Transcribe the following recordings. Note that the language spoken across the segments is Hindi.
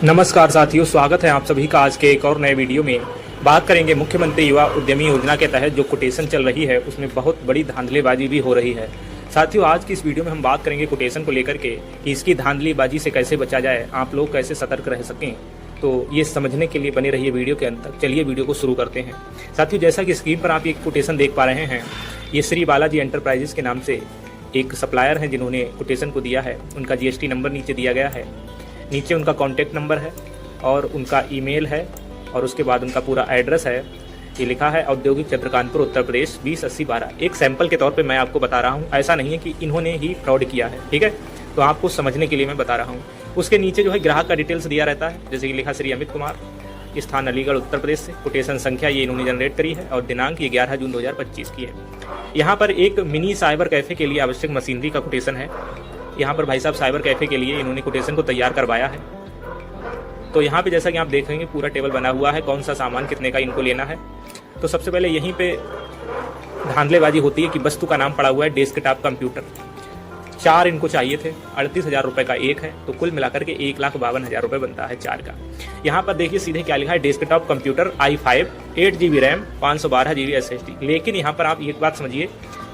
नमस्कार साथियों, स्वागत है आप सभी का आज के एक और नए वीडियो में। बात करेंगे मुख्यमंत्री युवा उद्यमी योजना के तहत जो कोटेशन चल रही है उसमें बहुत बड़ी धांधलीबाजी भी हो रही है। साथियों, आज की इस वीडियो में हम बात करेंगे कोटेशन को लेकर के कि इसकी धांधलीबाजी से कैसे बचा जाए, आप लोग कैसे सतर्क रह सकें। तो ये समझने के लिए बने रहिए वीडियो के अंत तक। चलिए वीडियो को शुरू करते हैं। साथियों, जैसा कि स्क्रीन पर आप एक कोटेशन देख पा रहे हैं, ये श्री बालाजी एंटरप्राइजेस के नाम से एक सप्लायर हैं जिन्होंने कोटेशन को दिया है। उनका जीएसटी नंबर नीचे दिया गया है, नीचे उनका कॉन्टैक्ट नंबर है और उनका ईमेल है और उसके बाद उनका पूरा एड्रेस है। ये लिखा है औद्योगिक चंद्रकांतपुर उत्तर प्रदेश 208012। एक सैंपल के तौर पे मैं आपको बता रहा हूँ, ऐसा नहीं है कि इन्होंने ही फ्रॉड किया है, ठीक है। तो आपको समझने के लिए मैं बता रहा हूँ। उसके नीचे जो है ग्राहक का डिटेल्स दिया रहता है, जैसे कि लिखा श्री अमित कुमार, स्थान अलीगढ़ उत्तर प्रदेश से। कोटेशन संख्या ये इन्होंने जनरेट करी है और दिनांक ये 11 जून 2025 की है। यहाँ पर एक मिनी साइबर कैफे के लिए आवश्यक मशीनरी का कोटेशन है। यहाँ पर भाई साहब साइबर कैफे के लिए इन्होंने कोटेशन को तैयार करवाया है। तो यहाँ पे जैसा कि आप देखेंगे पूरा टेबल बना हुआ है, कौन सा सामान कितने का इनको लेना है। तो सबसे पहले यहीं पे धांधलेबाजी होती है कि वस्तु का नाम पड़ा हुआ है डेस्कटॉप कंप्यूटर। 4 इनको चाहिए थे, 38,000 रुपये का एक है, तो कुल मिलाकर के 1,52,000 रुपये बनता है 4 का। यहाँ पर देखिए सीधे क्या लिखा है, desktop computer i5 8 GB RAM 512 GB SSD। लेकिन यहाँ पर आप एक बात समझिए,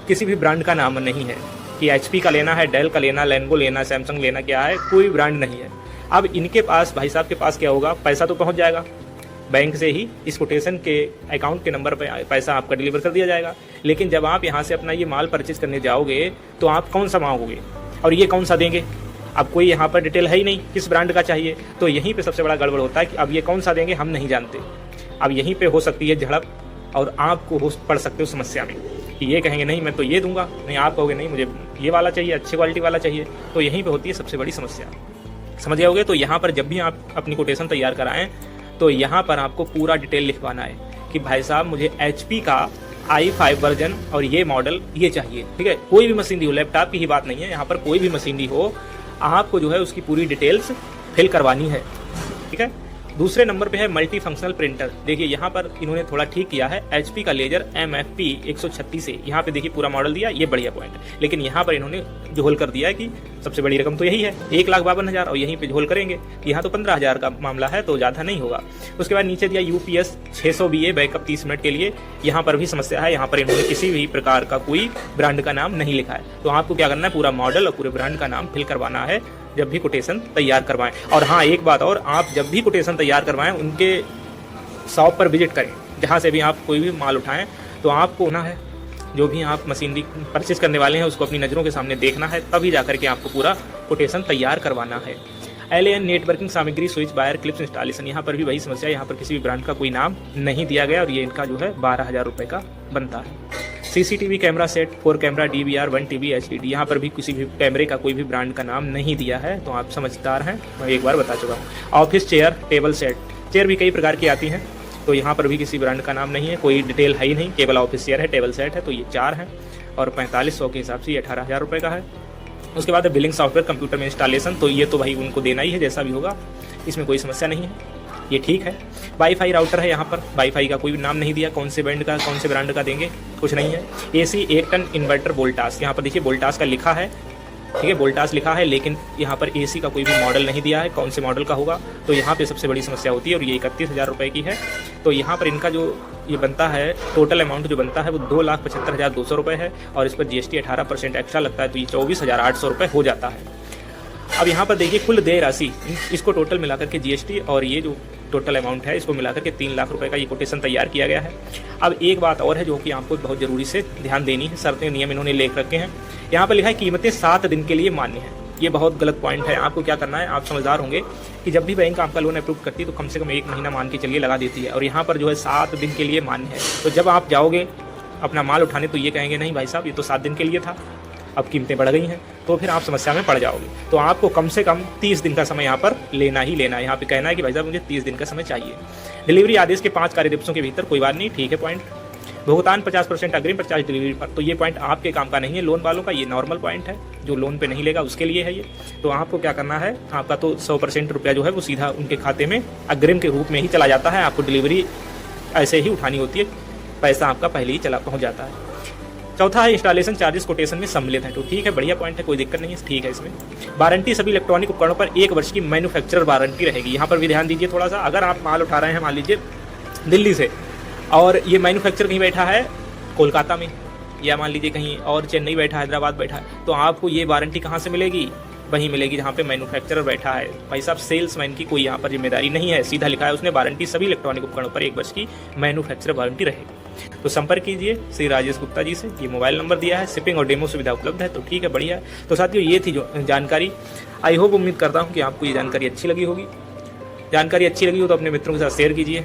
किसी भी ब्रांड का नाम नहीं है कि HP का लेना है, डेल का लेना, लेनोवो लेना, सैमसंग लेना, क्या है, कोई ब्रांड नहीं है। अब इनके पास भाई साहब के पास क्या होगा, पैसा तो पहुंच जाएगा बैंक से ही, इस कोटेशन के अकाउंट के नंबर पे पैसा आपका डिलीवर कर दिया जाएगा। लेकिन जब आप यहाँ से अपना ये माल परचेज करने जाओगे तो आप कौन सा मांगोगे और ये कौन सा देंगे। अब कोई यहाँ पर डिटेल है ही नहीं किस ब्रांड का चाहिए, तो यहीं पे सबसे बड़ा गड़बड़ होता है कि अब ये कौन सा देंगे हम नहीं जानते। अब यहीं पे हो सकती है झड़प और आपको हो पड़ सकते हो समस्या में कि ये कहेंगे नहीं मैं तो ये दूंगा, नहीं आप कहोगे नहीं मुझे ये वाला चाहिए, अच्छी क्वालिटी वाला चाहिए। तो यहीं पे होती है सबसे बड़ी समस्या, समझ जाओगे। तो यहाँ पर जब भी आप अपनी कोटेशन तैयार कराएं तो यहाँ पर आपको पूरा डिटेल लिखवाना है कि भाई साहब मुझे HP का i5 वर्जन और ये मॉडल ये चाहिए, ठीक है। कोई भी मशीनरी हो, लैपटॉप की ही बात नहीं है, यहाँ पर कोई भी मशीनरी हो, आपको जो है उसकी पूरी डिटेल्स फिल करवानी है, ठीक है। दूसरे नंबर पे है मल्टी फंक्शनल प्रिंटर। देखिए यहाँ पर इन्होंने थोड़ा ठीक किया है, HP का लेजर MFP 136 से। यहाँ पे देखिए पूरा मॉडल दिया, ये बढ़िया पॉइंट। लेकिन यहाँ पर इन्होंने जो होल कर दिया है कि सबसे बड़ी रकम तो यही है 1,52,000 और यहीं पे होल करेंगे। यहाँ तो 15,000 का मामला है, तो ज़्यादा नहीं होगा। उसके बाद नीचे दिया UPS 600 VA बैकअप 30 मिनट के लिए। यहाँ पर भी समस्या है, यहाँ पर इन्होंने किसी भी प्रकार का कोई ब्रांड का नाम नहीं लिखा है। तो आपको क्या करना है, पूरा मॉडल और पूरे ब्रांड का नाम फिल करवाना है जब भी कोटेशन तैयार करवाएं। और हाँ, एक बात और, आप जब भी कोटेशन तैयार करवाएं उनके शॉप पर विजिट करें, जहाँ से भी आप कोई भी माल उठाएं। तो आपको ना है जो भी आप मशीनरी परचेज करने वाले हैं उसको अपनी नज़रों के सामने देखना है, तभी जाकर के आपको पूरा कोटेशन तैयार करवाना है। LAN नेटवर्किंग सामग्री, स्विच, वायर, क्लिप्स इंस्टॉलेशन, यहाँ पर भी वही समस्या है, यहाँ पर किसी भी ब्रांड का कोई नाम नहीं दिया गया और ये इनका जो है 12,000 रुपये का बनता है। CCTV camera set, 4 camera, DVR, 1 TV HDD, यहाँ पर भी किसी भी कैमरे का कोई भी ब्रांड का नाम नहीं दिया है, तो आप समझदार हैं, मैं एक बार बता चुका हूँ। Office chair, table set, chair भी कई प्रकार की आती हैं, तो यहाँ पर भी किसी ब्रांड का नाम नहीं है, कोई डिटेल है ही नहीं, केवल ऑफिस चेयर है, टेबल सेट है, तो ये 4 हैं और 4500 के हिसाब से ये 18,000 रुपये का है। उसके बाद बिलिंग सॉफ्टवेयर, कंप्यूटर में इंस्टॉलेशन, तो ये तो भाई उनको देना ही है जैसा भी होगा, इसमें कोई समस्या नहीं है, ये ठीक है। वाईफाई राउटर है, यहाँ पर वाईफाई का कोई नाम नहीं दिया, कौन से ब्रांड का, कौन से ब्रांड का देंगे, कुछ नहीं है। AC 1 टन इन्वर्टर वोल्टास, यहाँ पर देखिए वोल्टास का लिखा है, ठीक है, वोल्टास लिखा है, लेकिन यहाँ पर AC का कोई भी मॉडल नहीं दिया है, कौन से मॉडल का होगा, तो यहाँ पे सबसे बड़ी समस्या होती है। और ये 31,000 रुपये की है। तो यहाँ पर इनका जो ये बनता है, टोटल अमाउंट जो बनता है वो 2,75,200 रुपये है और इस पर GST 18% एक्स्ट्रा लगता है, तो ये 24,800 रुपये हो जाता है। अब यहाँ पर देखिए कुल देय राशि, इसको टोटल मिलाकर के GST और ये जो टोटल अमाउंट है इसको मिलाकर के 3 लाख रुपए का ये कोटेशन तैयार किया गया है। अब एक बात और है जो कि आपको बहुत ज़रूरी से ध्यान देनी है, शर्तें नियम इन्होंने लेख रखे हैं। यहाँ पर लिखा है कीमतें 7 दिन के लिए मान्य है। ये बहुत गलत पॉइंट है। आपको क्या करना है, आप समझदार होंगे कि जब भी बैंक आपका लोन अप्रूव करती है तो कम से कम 1 महीना मान के चलिए लगा देती है, और यहाँ पर जो है 7 दिन के लिए मान्य है। तो जब आप जाओगे अपना माल उठाने तो ये कहेंगे नहीं भाई साहब ये तो 7 दिन के लिए था, अब कीमतें बढ़ गई हैं, तो फिर आप समस्या में पड़ जाओगे। तो आपको कम से कम 30 दिन का समय यहाँ पर लेना ही लेना है। यहाँ पे कहना है कि भाई साहब मुझे 30 दिन का समय चाहिए। डिलीवरी आदेश के 5 कार्य दिवसों के भीतर, कोई बात नहीं, ठीक है पॉइंट। भुगतान 50% अग्रिम, 50 डिलीवरी पर, तो ये पॉइंट आपके काम का नहीं है, लोन वालों का ये नॉर्मल पॉइंट है, जो लोन पे नहीं लेगा उसके लिए है ये। तो आपको क्या करना है, आपका तो 100% रुपया जो है वो सीधा उनके खाते में अग्रिम के रूप में ही चला जाता है। आपको डिलीवरी ऐसे ही उठानी होती है, पैसा आपका पहले ही चला पहुँच जाता है। चौथा है इंस्टॉलेशन चार्जेस कोटेशन में सम्मिलित है। तो ठीक है, बढ़िया पॉइंट है, कोई दिक्कत नहीं है, ठीक है। इसमें वारंटी सभी इलेक्ट्रॉनिक उपकरणों पर 1 वर्ष की मैन्युफैक्चरर वारंटी रहेगी। यहाँ पर भी ध्यान दीजिए थोड़ा सा, अगर आप माल उठा रहे हैं मान लीजिए दिल्ली से और ये मैन्युफैक्चर कहीं बैठा है कोलकाता में, या मान लीजिए कहीं और चेन्नई बैठा है, हैदराबाद बैठा है, तो आपको ये वारंटी कहाँ से मिलेगी? वहीं मिलेगी जहाँ पे मैन्युफैक्चरर बैठा है। भाई साहब सेल्समैन की कोई यहाँ पर जिम्मेदारी नहीं है, सीधा लिखा है उसने वारंटी सभी इलेक्ट्रॉनिक उपकरणों पर 1 वर्ष की मैन्युफैक्चरर वारंटी रहेगी। तो संपर्क कीजिए श्री राजेश गुप्ता जी से, ये मोबाइल नंबर दिया है, शिपिंग और डेमो सुविधा उपलब्ध है। तो ठीक है, बढ़िया है। तो साथियों ये थी जो जानकारी, आई होप उम्मीद करता हूँ कि आपको ये जानकारी अच्छी लगी होगी। जानकारी अच्छी लगी हो तो अपने मित्रों के साथ शेयर कीजिए,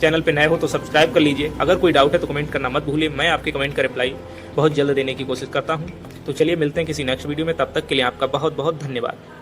चैनल पे नए हो तो सब्सक्राइब कर लीजिए। अगर कोई डाउट है तो कमेंट करना मत भूलिए, मैं आपके कमेंट का रिप्लाई बहुत जल्द देने की कोशिश करता हूँ। तो चलिए मिलते हैं किसी नेक्स्ट वीडियो में, तब तक के लिए आपका बहुत बहुत धन्यवाद।